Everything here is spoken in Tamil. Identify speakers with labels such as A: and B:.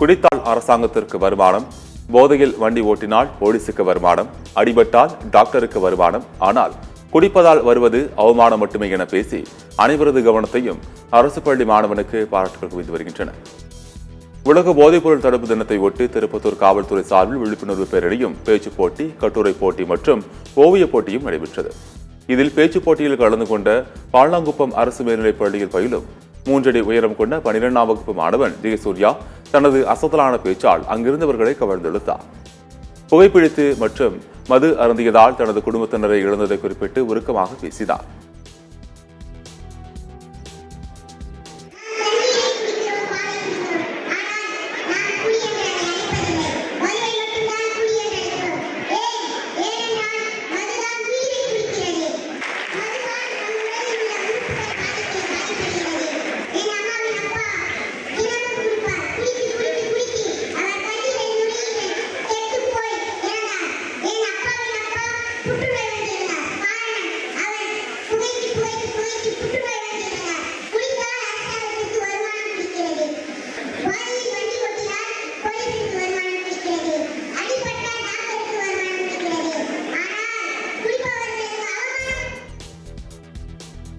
A: குடித்தால் அரசாங்கத்திற்கு வருமானம், போதையில் வண்டி ஓட்டினால் போலீசுக்கு வருமானம், அடிபட்டால் டாக்டருக்கு வருமானம், ஆனால் குடிப்பதால் வருவது அவமானம் மட்டுமே என பேசி அனைவரது கவனத்தையும் அரசு பள்ளி மாணவனுக்கு பாராட்டுகள் குவிந்து வருகின்றன. உலக போதைப்பொருள் தடுப்பு தினத்தை ஒட்டி திருப்பத்தூர் காவல்துறை சார்பில் விழிப்புணர்வு பேரணியும், பேச்சுப் போட்டி, கட்டுரை போட்டி மற்றும் ஓவியப் போட்டியும் நடைபெற்றது. இதில் பேச்சுப் போட்டியில் கலந்து கொண்ட பால்நாங்குப்பம் அரசு மேல்நிலைப் பள்ளியில் பயிலும் 3 அடி உயரம் கொண்ட 12ஆம் வகுப்பு மாணவன் ஜெயசூர்யா தனது அசத்தலான பேச்சால் அங்கிருந்தவர்களை கவர்ந்தெழுத்தார். புகைப்பிடித்து மற்றும் மது அருந்தியதால் தனது குடும்பத்தினரை இழந்ததை குறிப்பிட்டு உருக்கமாக பேசினார்.
B: புற்றுநோய்